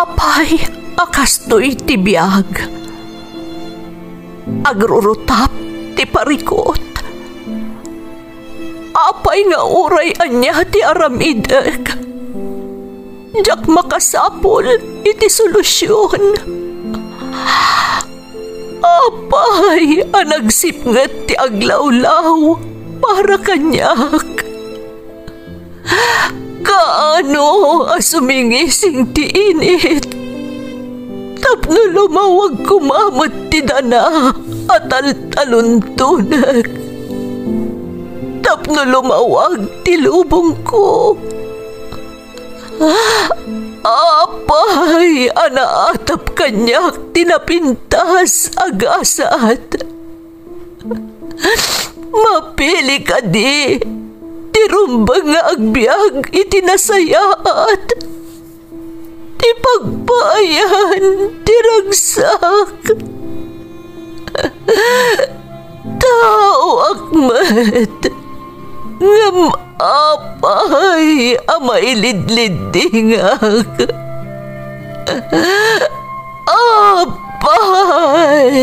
Apay, akastoy ti biyag. Agrurutap ti parikot. Apay nga uray anya ti aramidek. Jak makasapol iti solusyon. Apay, anagsipnget ti aglawlaw para kanyak. Kaano asumingising ti init. Tapno lumawag kumamot ti dana at taluntunak. Tapno lumawag ti lubong ko. Apay, anaatap kanyak tinapintas agasat. Mapili ka di, tirumbang nga agbyag itinasayaat. Ti pagpayan, tiragsak. Tao akmat, ngam apay, amailidlidingak. Apay.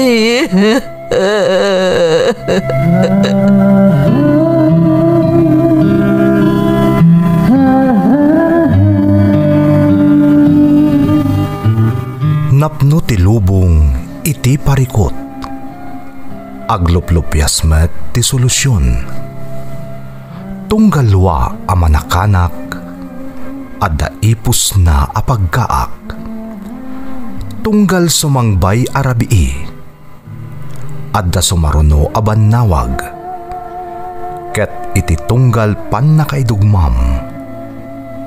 Napno ti lubong iti parikot. Agluplupyas met ti solusyon. Tunggalwa a manakanak adda ipus na apagkaak. Tunggal sumangbay arabii adda sumaruno a bannawag. Ket iti tunggal pan nakaidugmam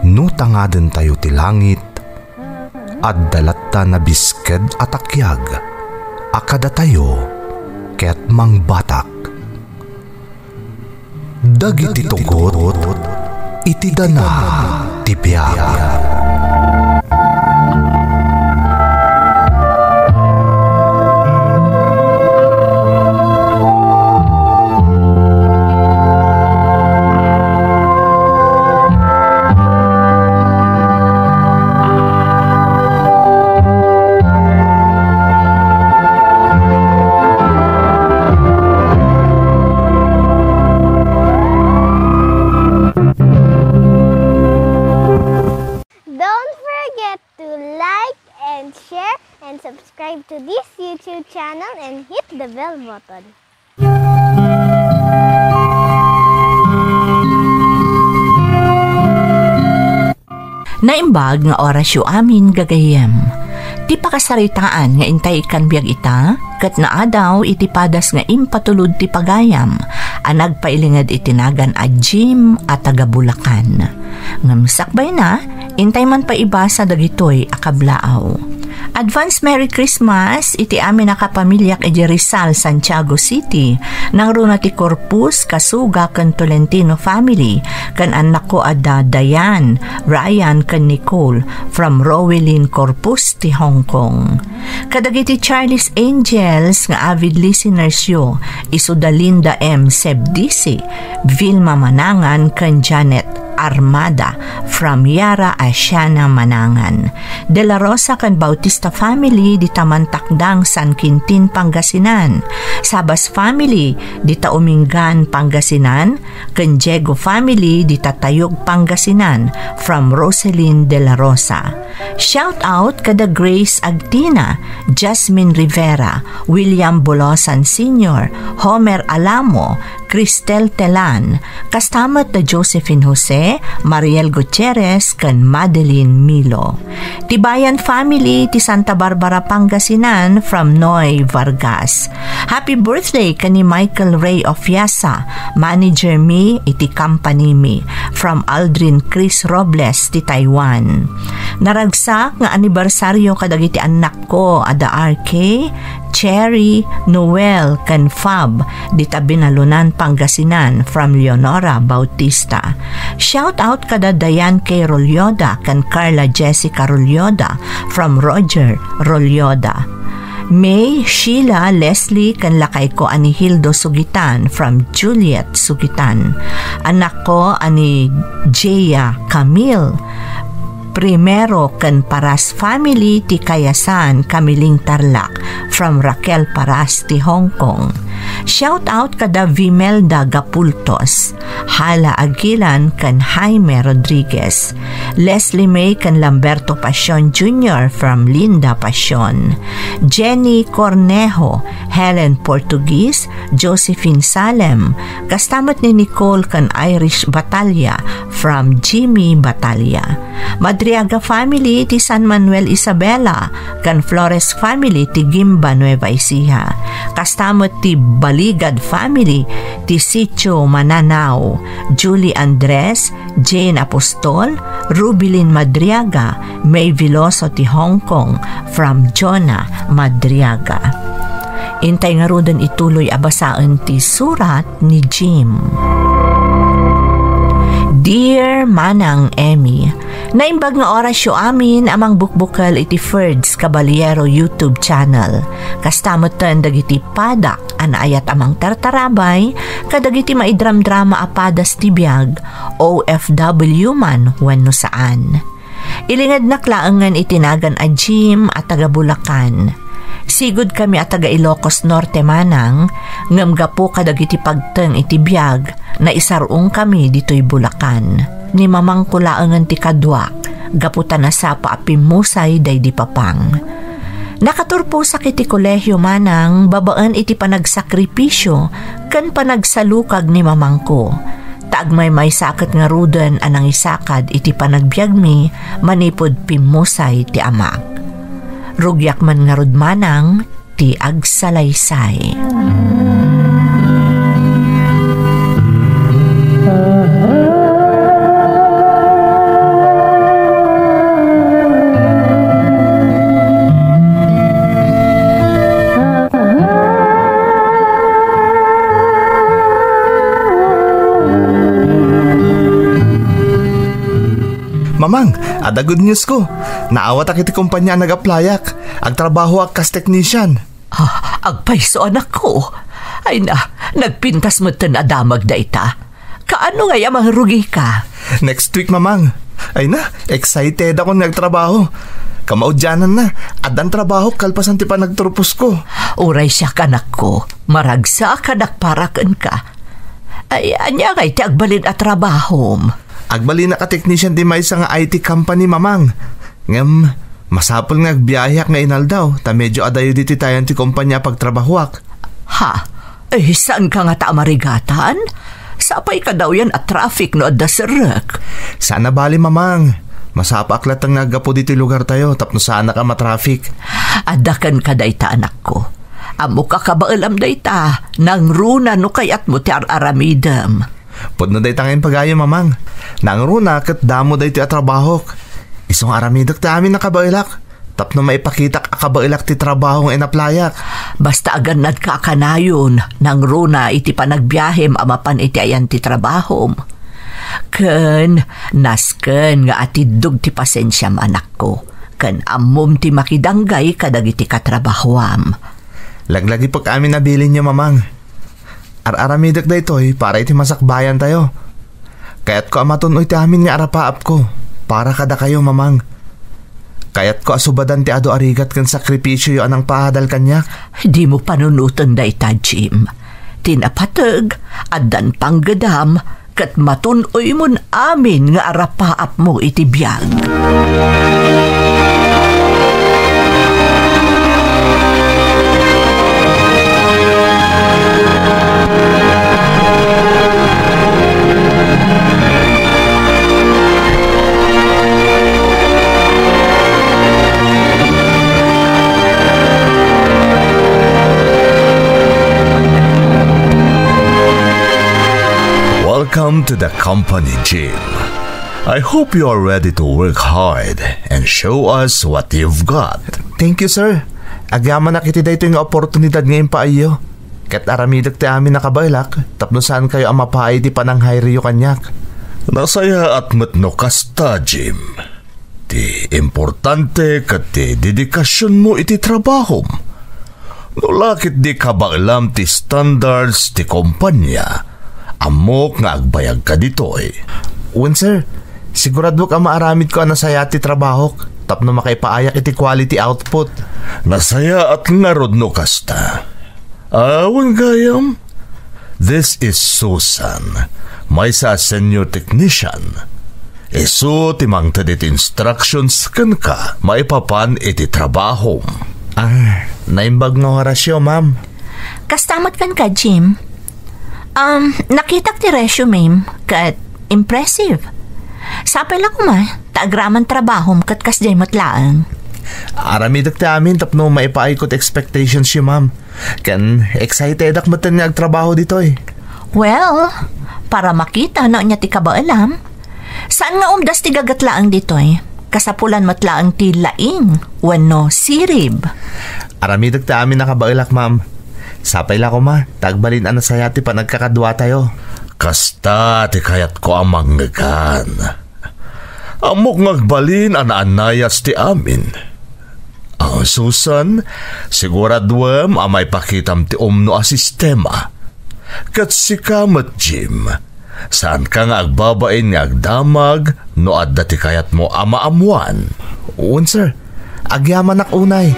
no tangaden tayo ti langit adda latta na bisked atakyag akada tayo ket mangbatak. Dagiti tugot iti dana ti biag. Subscribe to this YouTube channel and hit the bell button. Naimbag nga orasyo amin gagayem. Ti pakasaritaan nga intay kan biag ita, kat naadaw iti padas nga impatulod ti pagayam, anag pailingad itinagan a Jim at taga-Bulacan. Ngamsakbay na, intay man pa ibasa dagitoy akablaaw. Advance Merry Christmas iti amin nakapamilyak iti Rizal, Santiago City. Nang runa ti Corpus, Kasuga kan Tolentino family, kan anak ko ada Dayan, Ryan kan Nicole from Rowelin Corpus ti Hong Kong. Kadagiti Charlie's Angels nga avid listeners yo, Isudalinda M. Sebdisi, Vilma Manangan kan Janet Armada from Yara Asiana Manangan. De La Rosa kan Bautista family di Tamantakdang San Quintin Pangasinan. Sabas family di Taumingan Pangasinan. Kan Diego family di Tatayog Pangasinan from Roselyn De La Rosa. Shout out kada Grace Agtina, Jasmine Rivera, William Bolosan Sr., Homer Alamo, Cristel Telan, kastamat na Josephine Jose, Mariel Gutierrez, kan Madeline Milo. Tibayan family ti Santa Barbara Pangasinan from Noy Vargas. Happy birthday kani Michael Ray of Yasa, manager me iti company me, from Aldrin Chris Robles ti Taiwan. Naragsak nga anibersaryo kadagiti anak ko ada RK, Cherry, Noel, kan Fab di Tabinalunan Pangasinan from Leonora Bautista. Shout out kada Dayan K. Rolyoda kan Carla Jessica Rolyoda from Roger Rolyoda. May, Sheila, Leslie kan lakay ko ani Hildo Sugitan from Juliet Sugitan. Anak ko ani Jaya Camille Primero ken Paras family ti Kayasan, Kamiling Tarlac from Raquel Paras ti Hong Kong. Shout out kada Vimelda Gapultos, Hala Aguilan ken Jaime Rodriguez, Leslie May ken Lamberto Pasion Jr. from Linda Pasion, Jenny Cornejo, Helen Portuguese, Josephine Salem, kastamat ni Nicole ken Irish Batalya from Jimmy Batalya. Madriaga family ti San Manuel Isabela, kan Flores family ti Gimba Nueva Ecija. Kastamot ti Baligad family ti Sitio Mananao, Julie Andres, Jane Apostol, Rubilin Madriaga, May Veloso ti Hong Kong from Jonah Madriaga. Intay nga rodan ituloy abasaan ti surat ni Jim. Dear Manang Emmy, naimbag nga orasyo amin amang bukbukal iti Ferds Caballero YouTube channel. Kastamot tan dagiti padak anayat amang tartarabay kadagiti maidram-drama apadas ti biag OFW man wenno saan. Ilingad naklaangan itinagan a Jim at taga Bulacan. Sigud kami at taga Ilocos Norte manang, ngamgapo kadagiti pagteng iti biag na isarong kami dito'y Bulacan. Ni mamang kulaangan ti kadwak, gaputan na sapa apimusay day di papang. Nakaturpo sa kiti kolehyo manang, babaan iti panagsakripisyo, kan panagsalukag ni mamangko. Taagmay may sakat nga rudan anang isakad iti panagbiag mi, manipod pimusay ti amak. Rugyak man nga rudmanang ti agsalaysay. Mamang, ada good news ko. Naawat ak iti kumpanya nag-applyak. Agtrabaho ak kas technician. Agpaiso anak ko. Ay na, nagpintas mo tan adamag da ita. Kaano nga yamang rugi ka? Next week, mamang. Ay na, excited ako nagtrabaho. Kamaudyanan na. Adan trabaho kalpasan ti pa nagturpos ko. Uray siya kanak ko. Maragsa kanak parakan ka. Ay, anya kay ti agbalin at trabahom. Agbali na ka-technician di may isang IT company, mamang. Ngam, masapol nga agbiyayak nga inaldaw, ta medyo adayo diti tayo ti kumpanya pagtrabahuak. Ha? Eh, saan ka nga tamarigatan? Sapay ka daw yan at traffic no adda serek. Sana bali, mamang. Masapak latang nagapo diti lugar tayo, tapno sana ka matraffic. Adakan ka dayta, anak ko. Amo ka kabaalam dayta, nang runa no kayat mo ti aramidam. Pudno day tangin pagayo, mamang. Nangruna kat damo day ti atrabahok. Isong aramidok ti amin nakabailak. Tapno maipakitak akabailak ti trabaho ng inaplayak. Basta agan nagkakanayon, nangruna iti panagbiyahem amapan iti ayan ti trabahom. Ken, nasken nga atidog ti pasensyam anak ko. Ken amom ti makidanggay kadagiti katrabahoam. Laglagi pag amin nabilin niyo, mamang. Ar-aramidok da ito'y para iti masakbayan tayo. Kaya't ko amatunoy ti amin nga arapaap ko. Para kada kayo, mamang. Kaya't ko asubadan ti ado arigat kan sakripisyo yung anang pahadal kanyak. Di mo panunutan da ita, Jim. Tinapatag, adan panggadam, kat matunoy mon amin nga arapaap mo iti biyag. Welcome to the company, Jim. I hope you are ready to work hard and show us what you've got. Thank you, sir. Agyaman na kiti dito yung oportunidad ngayon pa iyo. Kat aramidok ti amin nakabailak, tapno saan kayo ang mapahay di pananghayri yung kanyak. Nasaya at matno kasta, Jim. Ti importante kat ti dedikasyon mo iti trabahom. Nulakit di kabailam ti standards ti kumpanya. Amok nga agbayag ka dito eh. Sir, Sigurado ka maaramid ko ang nasaya ti trabaho tapno makaipaaya iti quality output. Nasaya at ngarod no kasta. Awan gayam. This is Susan, may sa senior technician. Isu timang tadit instructions kan ka maipapan iti trabaho. Naimbag nga orasyo, ma'am. Kastamat kan ka, Jim. Nakita ti resume, kat impressive. Sapay lang taagraman trabaho kat kasjay matlaang. Aramidak ti amin tapno maipaikot expectations siya, ma'am. Kan excited ak matan niya agtrabaho dito eh. Well, para makita na niya ti kabaalam, saan nga umdas ti gagatlaang dito eh? Kasapulan matlaang ti laing, wano sirib. Aramidag ta amin nakabailak, ma'am. Sapay la ko, ma. Tagbalin ang nasaya ti panagkakadwa tayo. Kasta ti kayat ko ang manggagan. Amok ngagbalin ang anayas ti amin. Susan, siguradwem amay pakitam ti umno a sistema. Kat si kamat, Jim, saan ka nga agbabain nga agdamag no adda ti kayat mo amaamuan? Uwan, sir. Agyaman ak unay.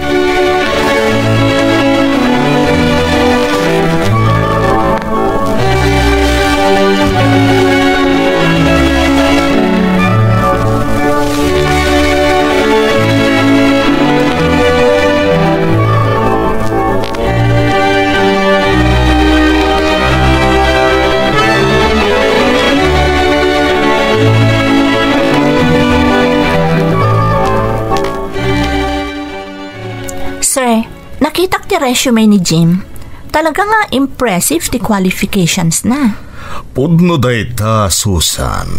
Nakita ti resume ni Jim. Talaga nga impressive ti qualifications na. Pudno dayta, Susan.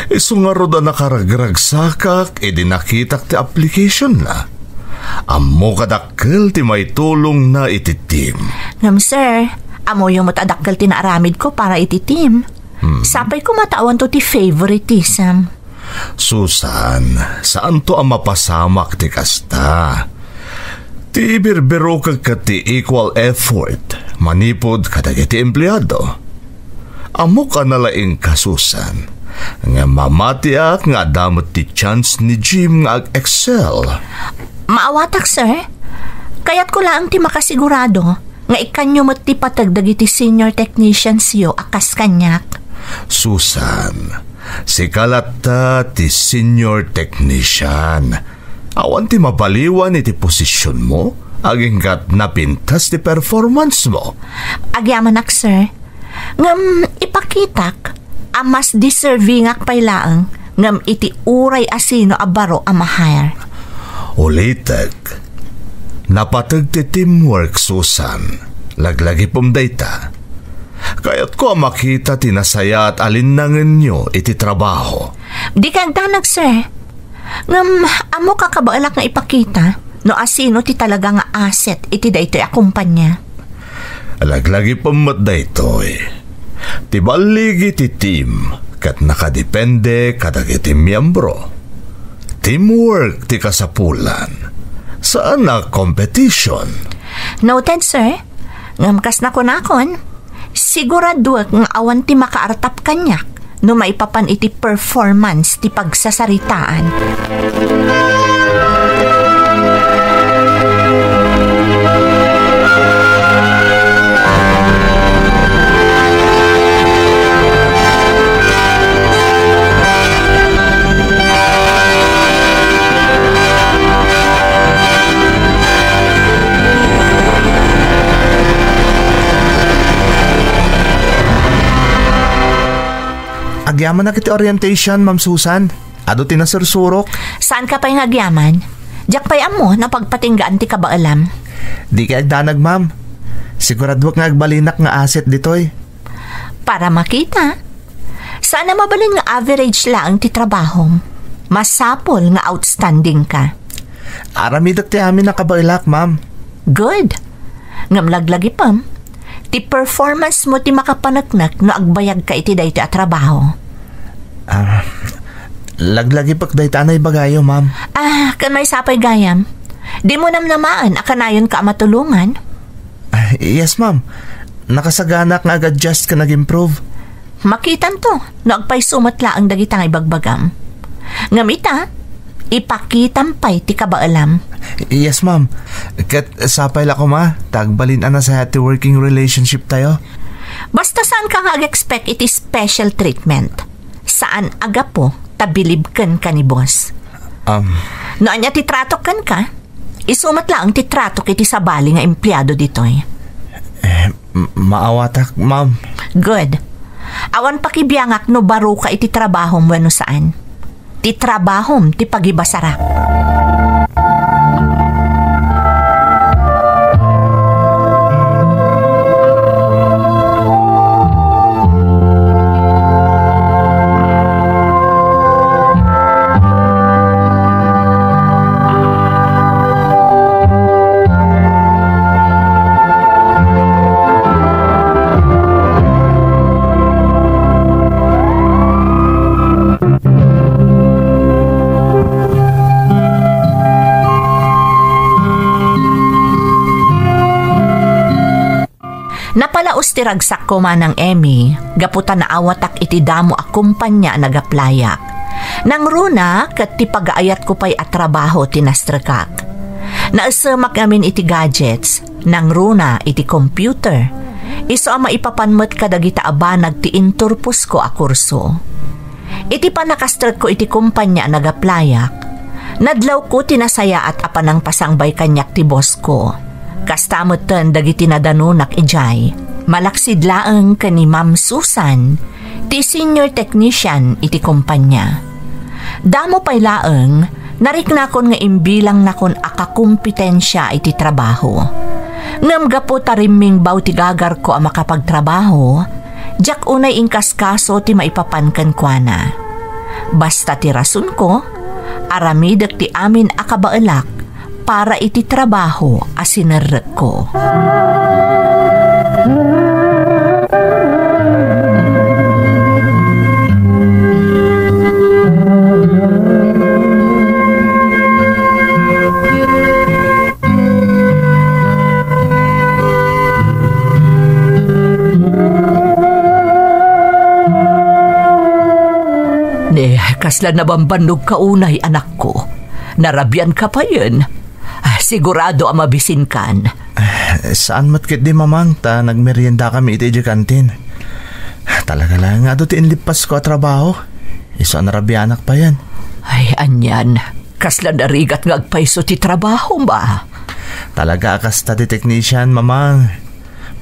Isungaro da nakaragragsakak nakita ti application na. Amo kadakkel ti may tulong na ititim. Ngam sir, amo yung matadakkel ti naaramid ko para ititim. Sapay ko matawan to ti favoritism. Susan, saan to ang mapasamak ti kasta? Ti birbiro kag ti equal effort, manipod kadagiti empleyado. Amo ka nalaing kasusan, nga mamatiak nga damot ti chance ni Jim nga ag-excel. Maawatak, sir. Kaya't ko lang ti makasigurado nga ikanyo mo't ti patagdagiti senior technicians yo akas kanyak. Susan, si kalata ti senior technician. Awan ti mabaliwan iti posisyon mo, aging kat napintas ti performance mo. Agyaman ak, sir. Ngam ipakitak, mas deserving ak pailaang, ngam iti uray asino abaro amahayar. Ulitek, napatag ti teamwork, Susan. Laglagi pumdayta. Kaya't ko makita tinasaya at alinangan nyo iti trabaho. Di kang tanag, sir. Ngam, amo kakabaalak nga ipakita no asino ti talaga nga asset iti daytoy akumpanya. Alaglagi pamat daytoy. Ti baligi ti team kat nakadepende kadagiti miyembro. Teamwork ti kasapulan. Saan na competition? Noted, sir. Ngam kas nakon, sigurado nga awan ti makaartap kanyak no maipapan iti performance ti pagsasaritaan. Agyaman na kiti orientation, Ma'am Susan. Ado tinasirsurok. Saan ka pa'y agyaman? Diyak pa'y amo na pagpatinggaan ti kabaalam. Di ka agdanag, ma'am. Sigurado nga agbalinak nga asset ditoy. Para makita. Sana mabalin nga average lang ti trabaho. Masapol nga outstanding ka. Aramidak ti amin na kabailak, ma'am. Good. Ngamlaglagi pam. Ti performance mo ti makapanaknak no agbayag ka iti dayto a trabaho. Laglagi pak daytanay bagayo, ma'am. Kan may sapay gayam. Di mo namnamaan akanayon ka matulungan. Yes, ma'am. Nakasaganak nga ag-adjust ka nag-improve. Makitan to, no agpay sumatla ang dagitang ibagbagam. Ngamita, ipakitam pa'y ti kabaalam. Yes, ma'am. Kat sapay la ko, ma. Tagbalin na sa happy working relationship tayo. Basta saan ka nga expect iti special treatment? Saan aga po tabilib kan ka ni boss? No anya titratok kan ka? Isumat lang titratok iti sabali nga empleyado ditoy. Maawatak, ma'am. Good. Awan pakibiyangak no baro ka iti trabahom wano saan. Ti trabahom ti pagibasarak. Napalaos ti ragsak ko manang Emmy, gaputa na awatak iti damo a kumpanya nagaplayak. Nang runa, kat ti pag-aayat ko pa'y atrabaho tinastrakak. Naasamak namin iti gadgets, nang runa iti computer. Iso ang maipapanmat kadagita abanag ti inturpus ko a kurso. Iti panakastrak ko iti kumpanya nagaplayak. Nadlaw ko tinasaya at apanang pasangbay kanyak ti boss ko. Kastamutan dagiti nadanunak ijay. Malaksid laeng kani Ma'am Susan, ti senior technician iti kumpanya. Damo pay laeng, nariknakon nga imbilang nakon akakumpetensya iti trabaho. Ngam gapo tariming baw ti gagar ko a makapagtrabaho, jak unay ingkaskaso ti maipapankan kuana. Basta ti rason ko, aramidak ti amin akabaalak, para iti trabaho asinerek ko. Kasla na bambanog kaunay anak ko. Narabyan ka pa yun. Sigurado ang mabisin kan. Saan matkit di mamang ta nagmerienda kami iti kantin. Talaga lang nga do ti inlipas ko a trabaho. Iso narabyanak pa yan. Ay anyan, kasla narigat nga agpaiso ti trabaho ba? Talaga kasta ti technician mamang.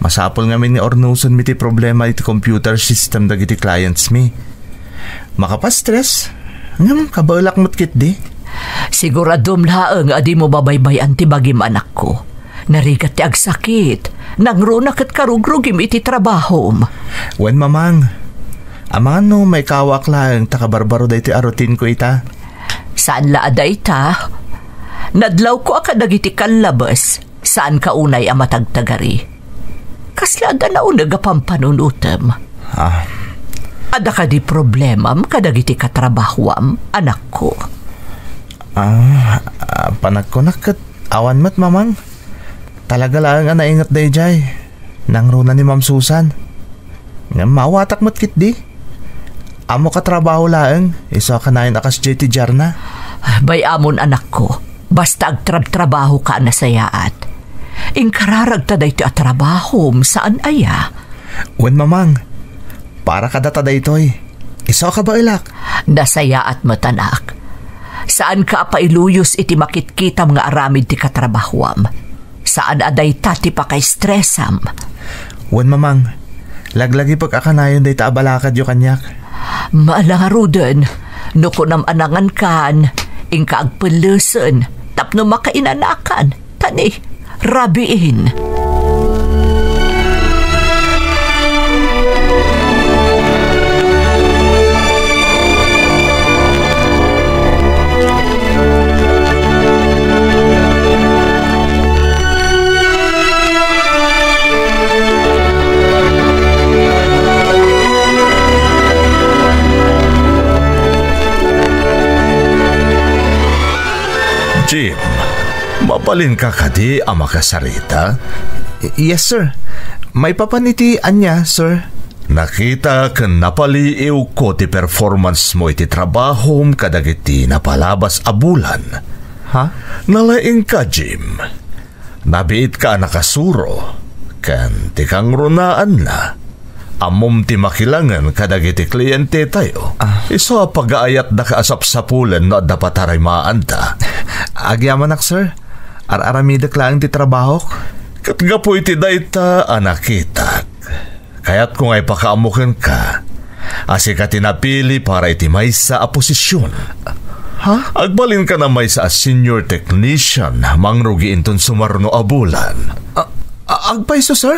Masapol nga ni ornuson mi ti problema iti computer system dagiti clients mi. Makapastress. Ngam kabalak matkit di. Siguradom laeng adi mo babaybayan ti bagim anak ko. Narigat ti agsakit. Nangruna kat karugrugim iti trabahom. Wen mamang. Amang no may kawak lang takabarbaro da iti arutin ko ita. Saan laaday ta? Nadlaw ko akadag iti kalabas. Saan kaunay ang matagtagari? Kaslada na unag apampanunutem. Ada ka di problemam kadag iti katrabahwam, anak ko. Panag ko nakat awan mat mamang. Talaga lang nga naingat day jay. Nangruna ni Ma'am Susan. Nga mawatak mat kit di. Amo katrabaho laeng. Isa ka na yun akas jay ti jarna. Bayamon anak ko. Basta agtrab-trabaho ka na sayaat. Ingkararag taday ti atrabahom saan aya? Wen mamang. Para ka data daytoy. Isa ka ba ilak? Nasayaat mo tanak. Saan ka pailuyos iti makitkitam nga aramid ti katrabahwam? Saan aday tati pa kay stressam? Wen mamang. Laglagi pagkakanayon day ta abalakad yu kanyak. Maalaro din. Nuko nam anangan kan. Ingka agpulusan. Tapno makainanakan. Tani, rabiin. Jim, mapalin ka kadi ang makasarita? Yes, sir. May papaniti anya, sir. Nakita kan napaliiw ko ti performance mo iti trabaho kadagiti napalabas a bulan. Ha? Nalaing ka, Jim. Nabiit ka nakasuro. Kan ti kang runaan na. Amom ti makilangan kadagiti kliyente tayo. Iso pag-aayat na kaasap-sapulan no dapat harimaan ta. Agyamanak, sir. Ar-aramidak lang ti trabaho. Katga po iti dayta anakitak. Kaya't kung ay pakaamukin ka, asi ka tinapili para iti maysa a posisyon. Ha? Agbalin ka na maysa a senior technician mangrugi inton sumarno a bulan. Agpaiso, sir?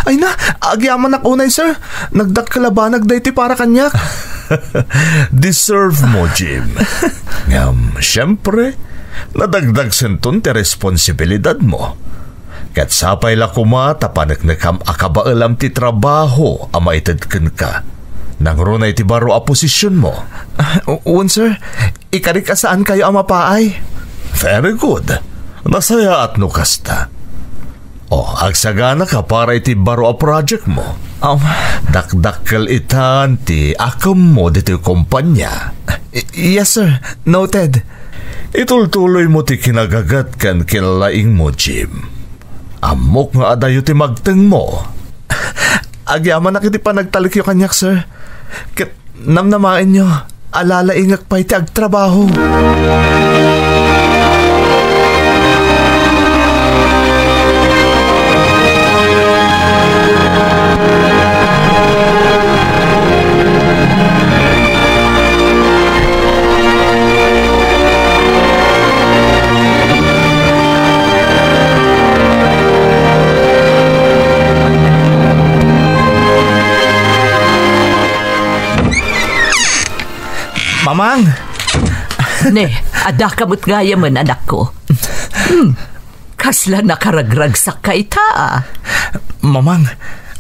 Ay na, agyaman unay, sir. Nagdakkalabanag dayti para kanyak. Deserve mo, Jim. Ngam, syempre, nadagdag senton ti responsibilidad mo. Kat sapay la kuma tapanagnakam akabaalam ti trabaho ama itadkan ka. Nang runay ti baro a posisyon mo. Uwan, sir. Ikarik saan kayo ang mapaay? Very good. Nasaya at nukasta. Agsagana ka para iti baro a project mo. Dakdakkel itan ti akam mo dito kumpanya. Yes, sir. Noted. Itultuloy mo ti kinagagat kan kinalaing mo, Jim. Amok nga adayo ti magteng mo. Agyaman na kiti pa nagtalikyo kanyak, sir. Kat namnamain nyo, alala ingak pa iti agtrabaho. Mamang! Ne, ada kamot gaya man anak ko. Kasla nakaragrag sa kaita. Mamang,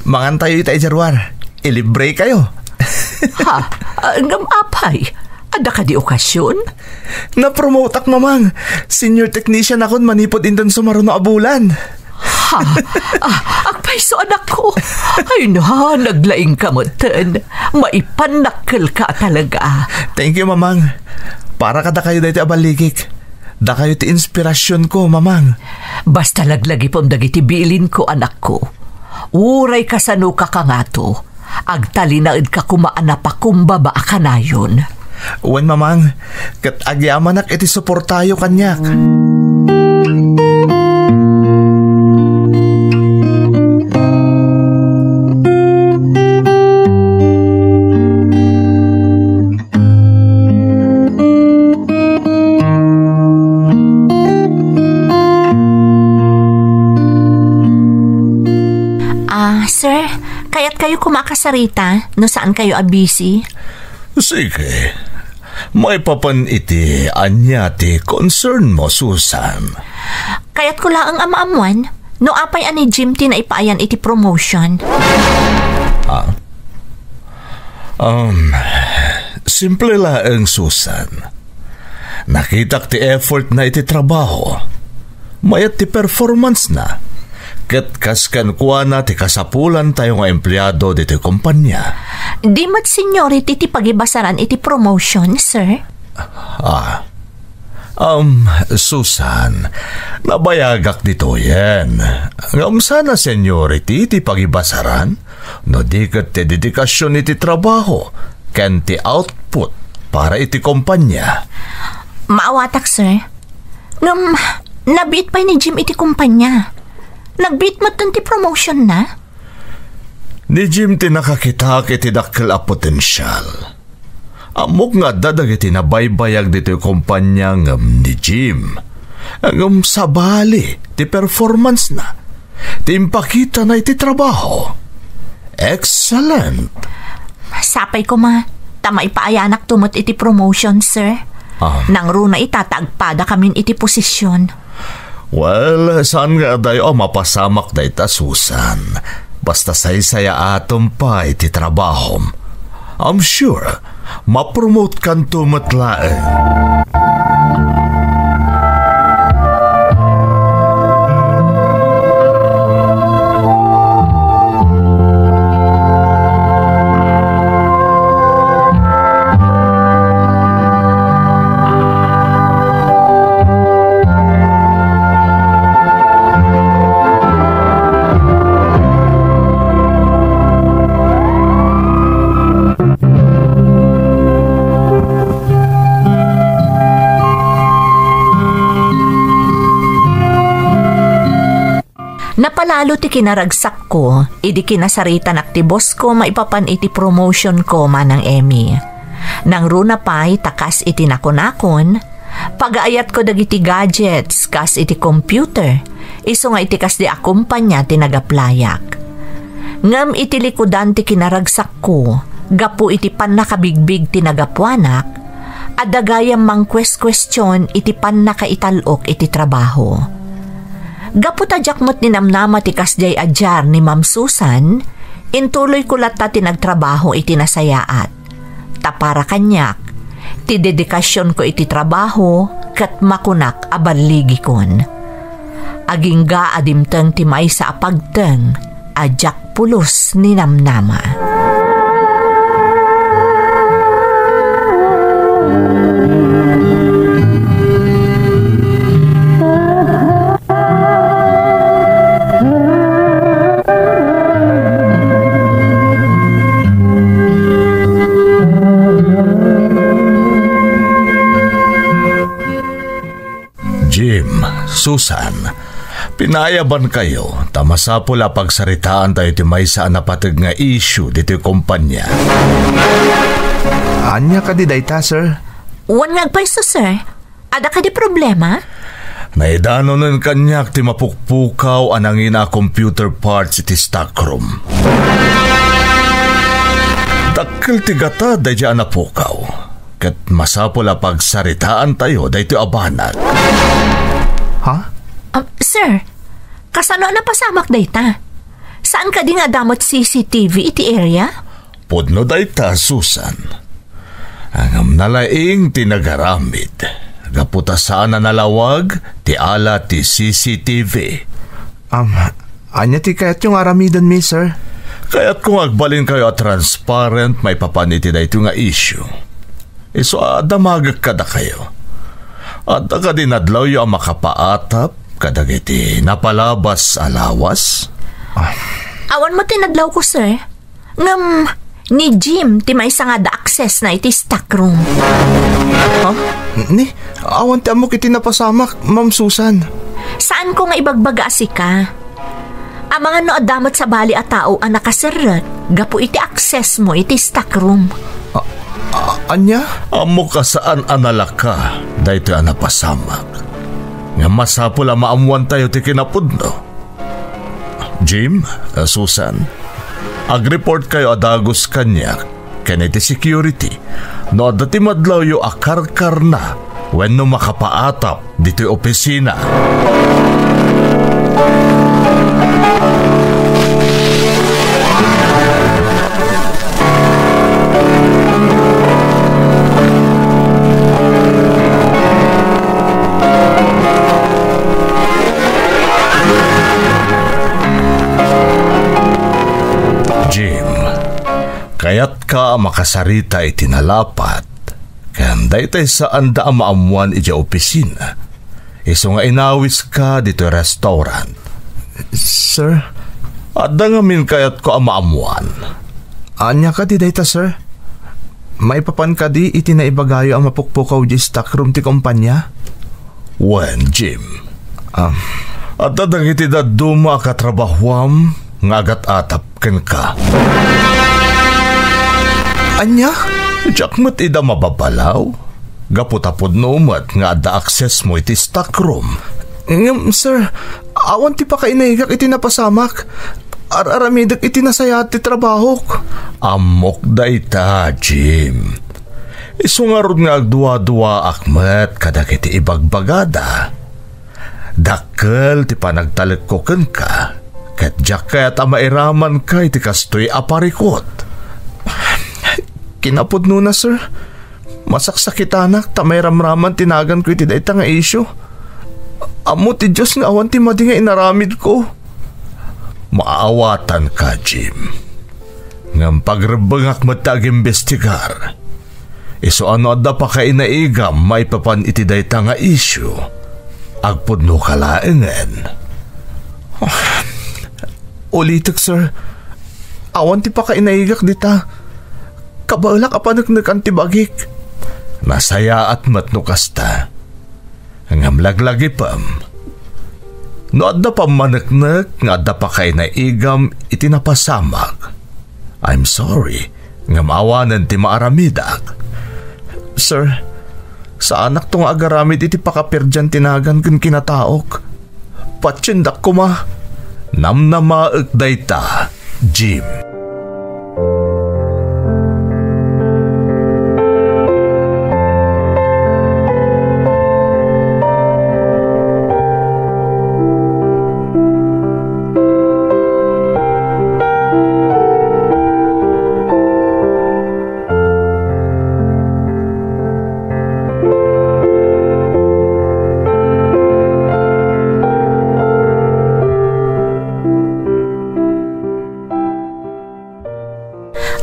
mangantayo ita ijarwar. Ilibre kayo. Ha? Ngam apay? Ada ka di okasyon? Na-promote ak, mamang. Senior technician akon manipod indon sumaruno a bulan. Ha? Akpay so anak ko. Ay na, naglaing kamutan. Maipanakkel ka talaga. Thank you, mamang. Para kada kayo dahiti abaligik. Da kayo ti inspirasyon ko, mamang. Basta laglagi pom dagiti bilin ko, anak ko. Uray ka sa nuka ka nga to. Agtalinaid ka kumaana pa kumbaba ka na yun. Uwan, mamang. Kat agyamanak iti suportayo kanyak. Sir, kaya't kayo kumakasarita no saan kayo busy? Sige. May papan iti anya ti concern mo, Susan. Kaya't ko laang amaamuan no apay ani Jim ti na ipaayan iti promotion. Simple laang, Susan. Nakitak ti effort na iti trabaho. Mayat ti performance na. Ket kaskan kuha na ti kasapulan tayo nga empleyado dito kumpanya. Di mat seniority ti pagibasaran iti promotion, sir? Susan, nabayagak dito yan. Ngam sana seniority ti pagibasaran, no di ket ti dedikasyon iti trabaho, ken ti output para iti kumpanya. Maawatak, sir. Ngam, nabiit pa ni Jim iti kumpanya. Nagbit mo ti promotion na? Ni Jim ti nakakita iti dakkel a potensyal. Amok nga dadag iti nabaybayag dito yung kumpanya ngam ni Jim. Ngam sabali ti performance na. Ti impakita na iti trabaho. Excellent. Sapay ko tama ipaayanak tumot iti promotion, sir. Nang runa itatagpada kamin iti posisyon. Well, saan nga dayo mapasamak da ita, Susan? Basta say-saya atom pa iti trabahom. I'm sure, mapromote kan tumatlaeng. kalalo ti kinaragsak ko, idi kinasarita nakti boss ko maipapan iti promotion ko manang Emmy. Nang runa pa'y takas iti nakonakon, pag-aayat ko dagiti gadgets kas iti computer, iso nga iti kas di akumpanya ti nagaplayak. Ngam iti likudan ti kinaragsak ko, gapu iti pan nakabigbig ti nagapuanak, adagayam mang question iti pan nakaitalok iti trabaho. Gapu tadyak ni namnama ti kasjay adyar ni Ma'am Susan, intuloy ko lata ti nagtrabaho iti nasayaat. Tapara kanyak, ti dedikasyon ko iti trabaho kat makunak abaligi kon. Agingga adimteng ti may sa apagteng, adyak pulos ni namnama. Susan, pinayaban kayo tamasapula pagsaritaan tayo ti may sa napatag nga issue dito yung kumpanya. Anya ka di dayta, sir? Wan ngagpaiso, sir. Ada ka di problema? Naidano nun kanyak ti mapukpukaw anangin na computer parts iti stockroom. Dakil ti gata day dyan napukaw. Kat masapula pagsaritaan tayo day ti abanat. Ha? Sir, kasano na pasamak dayta? Saan ka di nga damot CCTV iti area? Pudno dayta, Susan. Ang nalaing tinagaramid. Gaputa saan na nalawag, ti ala ti CCTV. Anya ti kayat yung aramidan mi, sir? Kaya't kung agbalin kayo at transparent, may papaniti na ito nga issue. Iso adamagag kada kayo. At ka din adlaw yung makapaatap, kadagiti napalabas alawas. Awan mo tinadlaw ko, sir. Ngam, ni Jim, ti may nga da access na iti stockroom. Ha? Ni, awan ti amo kiti napasamak, Ma'am Susan. Saan ko nga ibagbaga si ka? Ang mga no adamot sa bali at tao ang nakasirot, gapu iti access mo iti stockroom. Anya? Amo ka saan analaka, dahito ang napasamak. Nga masapula maamuan tayo ti kinapudno. Jim, Susan, ag-report kayo adagos kanyak, kaniti security, no dati madlaw yu akarkar na, when no makapaatap dito yung opisina. Kaya't ka makasarita itinalapat, kanda itay saan da maamuan iti opisina. Iso nga inawis ka dito restaurant. Sir? At dangamin kaya't ko maamuan. Anya ka di dayta, sir? Maipapan ka di itinaibagayo ang mapukpukaw di stockroom ti kumpanya? When, Jim? At dadang iti daduma katrabahuam nga agat-atap ken ka. Anya? Diyak mo't ida mababalaw. Gaputapod no umat nga ada access mo iti stockroom. Sir, awan ti pa kainahigak iti napasamak. Araramidak iti nasayat ti trabaho. Amok da ita, Jim. Isungarod nga agduwa-duwa akmet kadak iti ibagbagada. Dakkel ti panagtalikoken ka. Ket jaket amairaman ka iti kastoy aparikot. Kinapudno na, sir. Masaksakitanak, tamay ramraman tinagan ko iti dayta nga isyo. Amo ti Diyos nga awan ti madi nga inaramid ko. Maaawatan ka, Jim. Ngam pagrebengak matag-imbestigar. Iso ano adda pa ka inaigam may papan iti dayta nga isyo. Agpudno ka laengen. Ulitek, sir. Awan ti pa ka inaigak dita. Kabalak apanak antibagik. Nasaya at matnukas ta. Ang amlaglagi pam. No adda pa maneknek nga adda pa kay naigam iti napasamag. I'm sorry nga maawanan ti maaramidak. Sir, sa anak tong agaramid iti pakaperdyan tinagan ken kinataok. Patsindak ko ma. Namnamaek dayta, Jim.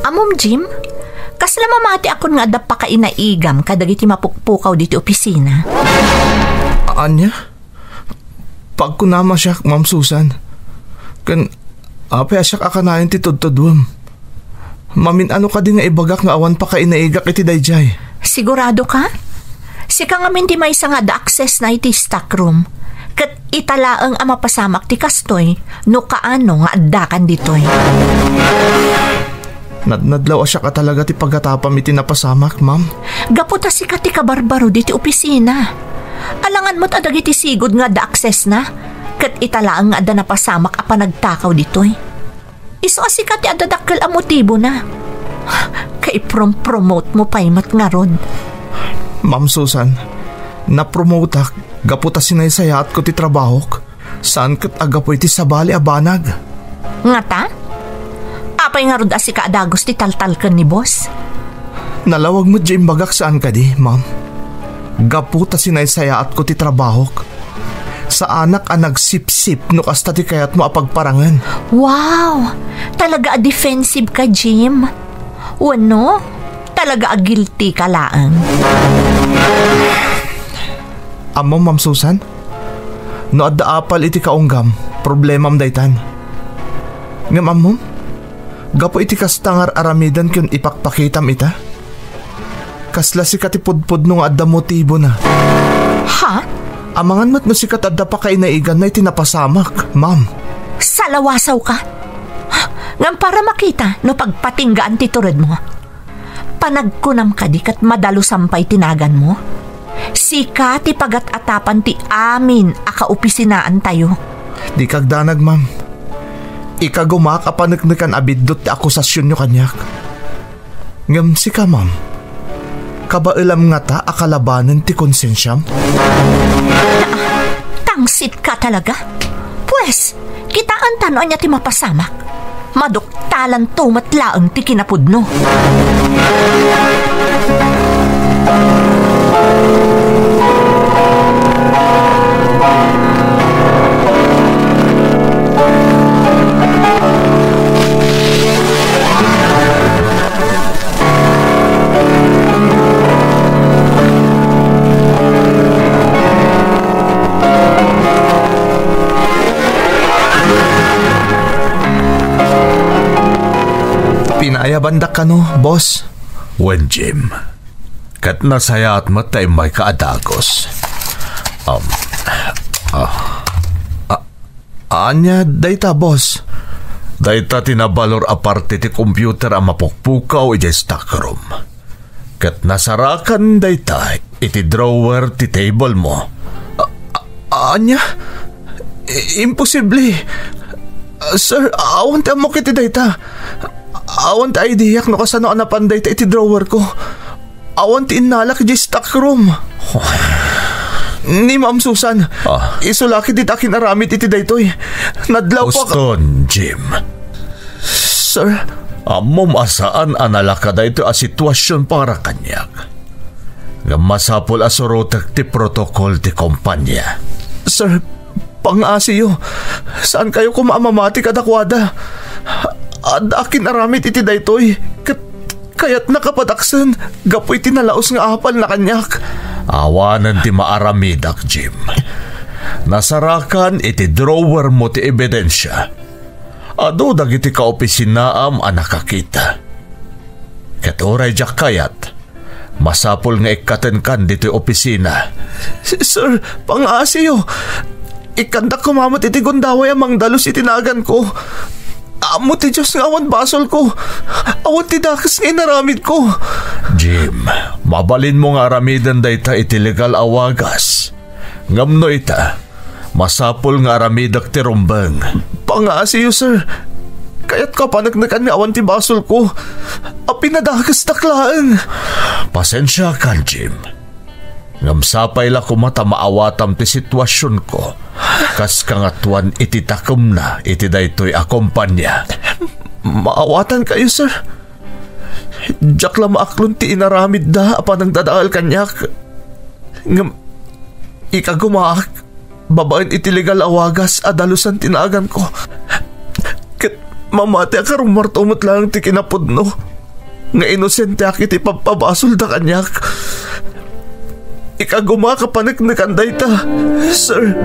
Amom Jim, kasla mamati akon nga adda pa ka inaigam kadagiti mapukpukaw diti opisina. Anya? Pagkunama siya, Ma'am Susan. Kan, apay siya akanayin ti tudtudwam. Mamin ano ka din nga ibagak nga awan pa ka inaigak iti dayjay. Sigurado ka? Sika nga min di may nga da access na iti stock room. Kat italaang ang mapasamak ti kastoy no kaano nga addakan ditoy. Nadlaw siya ka talaga ti pagkatapam iti napasamak, ma'am. Gaputa si ka ti kabarbaro diti opisina. Alangan mo't adag iti sigod nga da access na. Kat italaang nga adda napasamak a panagtakaw ditoy. Iso si ka ti adadakkel a motibo na. Kay promote mo paymat nga rod. Ma'am Susan, na-promote gaputa sinaysayaat ko ti trabahok. Saan kat agapo iti sabali a banag? Nga ta? Apay nga rod si ka adagos ti taltalken ni boss? Nalawag mo dyan bagak saan ka di, ma'am. Gaputa sinaysayaat ko ti trabahok. Sa anak a nagsip-sip no kasta ti kayat mo apagparangan. Wow! Talaga a defensive ka, Jim. Wano? Talaga a guilty ka laang. Amo, Ma'am Susan? No adda apal iti kaunggam, problemam daytan. Ngam amo? Gapo iti kastangar aramidan kung ipakpakitam ita? Kasla si katipudpud nung adda motibo na. Ha? Amangan mat mo si kat adda pa kainaigan na itinapasamak, ma'am. Salawasaw ka? Ngam para makita no pagpatinggaan ti turod mo. Panagkunam ka di kat madalo sampay tinagan mo. Sika ti pagat-atapan ti amin akaupisinaan tayo. Di kagdanag, ma'am. Ikagumak apanagnakan abidot ti akusasyon nyo kanyak. Ngam si ka, ma'am. Kabailam nga ta akalabanan ti konsensyam? Tangsit ka talaga? Pwes, kitaan tanoan niya ti mapasamak. Maduktalan tumatlaang ti kinapudno. Pinaayabandak ka no, boss? Wen, Jim. Kat nasayaat mo tayo may kaadagos. Anya, dayta, boss? Dayta tinabalor aparte ti computer ang mapukpukaw iti stockroom. Kat nasarakan dayta iti drawer ti table mo. Anya? Imposible. Sir, awan ti amok iti dayta. Awan ti ideyak no kasano anapanday ta iti drawer ko. Awan ti inalak iti stockroom. Ni Ma'am Susan, isulaki dit akin aramit iti daytoy. Nadlaw pa ka... Uston, Jim. Sir? Amom asaan analaka da ito a sitwasyon para kanyak. Masapol asurotek ti protokol ti kompanya. Sir, pang-asiyo. Saan kayo kumamamati kadakwada? Ad akin aramit iti daytoy. Kaya't nakapadaksan. Gapoy tinalaos nga apal na kanyak. Awanan ti maaramidak, Jim. Nasarakan iti drawer mo ti ebidensya. Ado dagiti kaopisinaam a nakakita. Ket oray jak kayat, masapol nga ikaten kan dito'y opisina. Sir, pang-asiyo. Ikanda kumamot iti gundaway amang dalos itinagan ko. Amo ti Diyos nga awan basol ko. Awan ti dakas nga inaramid ko. Jim, mabalin mo nga aramidan dayta iti legal awagas. Ngamno ita, masapol nga aramidak ti rumbang. Pangasiyo, sir. Kaya't kapanagnakan nga awan ti basol ko. Pinadakas taklaan. Pasensya ka, Jim. Ngamsapay la kumata maawatam ti sitwasyon ko. Kas kangatuan iti takom na iti daytoy akumpanya. Maawatan kayo, sir. Diyak la maaklon ti inaramid da apan ang dadaal kanyak. Ikagumaak, babaen iti legal awagas adalusan tinagan ko. Kat mamati akarong martumot lang ti kinapudno. Nga inosente ak iti pagpabasol da kanyak. Ikagumaak kapanagnakan dayta, sir.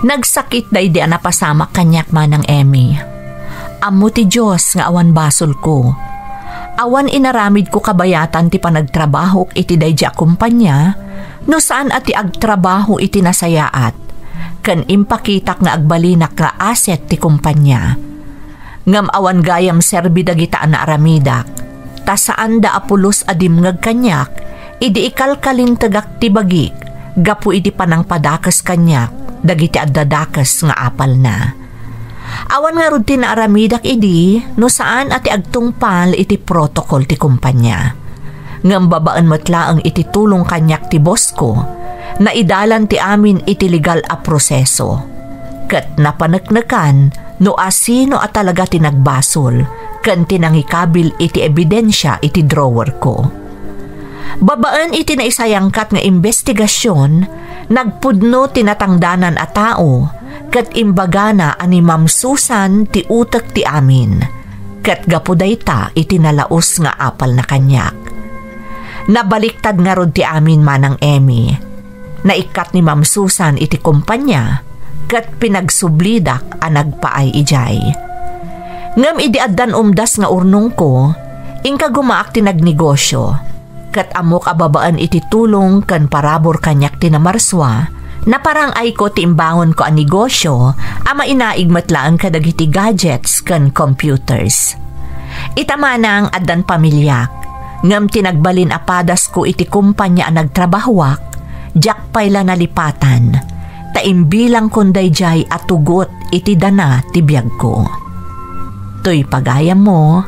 Nagsakit day di napasamak kanyak manang Emmy. Amo ti Diyos nga awan basol ko. Awan inaramid ko kabayatan ti panagtrabaho iti day di akumpanya, no saan ati agtrabaho iti nasayaat, kan impakitak nga agbalinak nga aset ti kumpanya. Ngam awan gayam serbi dagita na aramidak, ta saan da apulos adim ngag kanyak, idi ikalkalin tagak ti bagik, gapu iti panang padakas kanyak, dagiti addadakas nga apal na. Awan nga rud ti naaramidak idi, no saan ati agtungpal iti protocol ti kumpanya. Ngam babaan matlaang iti tulong kanyak ti boss ko, na idalan ti amin iti legal a proseso. Kat napanaknakan, no asino at talaga tinagbasol, kan tinangikabil iti ebidensya iti drawer ko. Babaan iti naisayangkat nga investigasyon, nagpudno tinatangdanan a tao, kat imbagana ani Ma'am Susan ti utak ti amin, kat gapuday ta iti nalaos nga apal na kanyak. Nabaliktad nga rod ti amin manang Emmy, naikat ni Ma'am Susan iti kumpanya, kat pinagsublidak a nagpaay ijay. Ngam idi addan umdas nga urnong ko, ingka gumaak ti nagnegosyo, kat amok ababaan iti tulong kan parabor kanyak ti namarswa, na parang ay ko ti imbangon ko ang negosyo, ama inaigmatlaan kadagiti gadgets kan computers. Itamanang addan pamilyak, ngam tinagbalin apadas ko iti kumpanya ang nagtrabahwak, jak payla nalipatan, taimbilang kunday jay at tugot iti dana ti biyag ko. To'y pagayam mo,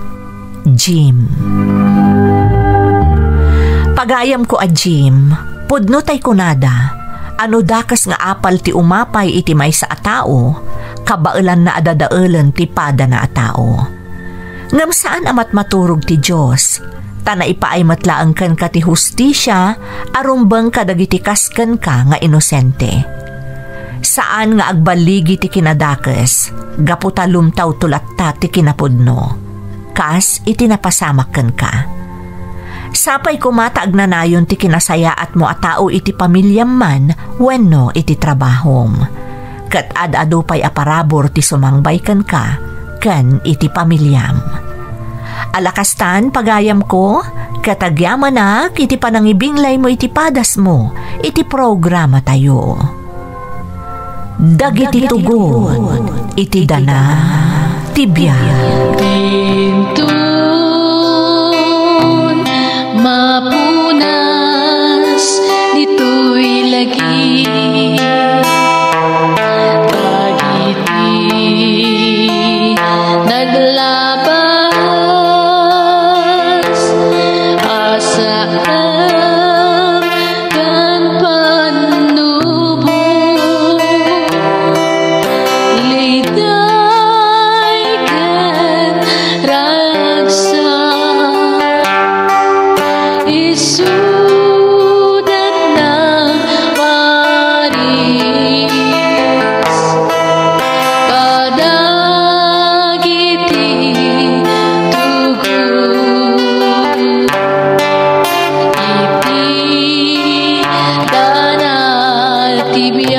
Jim. Pagayam ko a Jim, pudno tay kunada, ano dakas nga apal ti umapay iti may sa atao, kabailan na adadaelan ti pada na atao. Ngam saan amat maturog ti Diyos, tana ipaay matlaang kan ka ti hustisya, arumbang kadagiti kasken ka nga inosente. Saan nga agbaligi ti kinadakas, gaputa lumtaw tulatta ti kinapudno, kas iti napasamaken ka. Sapay kumata agnanayon ti kinasayaat mo a tao iti pamilyam man wenno iti trabahom. Kat ad-ado pay aparabor ti sumangbay kan ka, kan iti pamilyam. Alakastan pagayam ko, katagyaman na iti panangibinglay mo iti padas mo, iti programa tayo. Dagiti tugon, iti dana, tibya. mapunas dito'y lagi. Dagiti naglabas asaan kan panubo. Liday kan ragsa isudat ng paris kadagiti tugod iti danal tibiyay.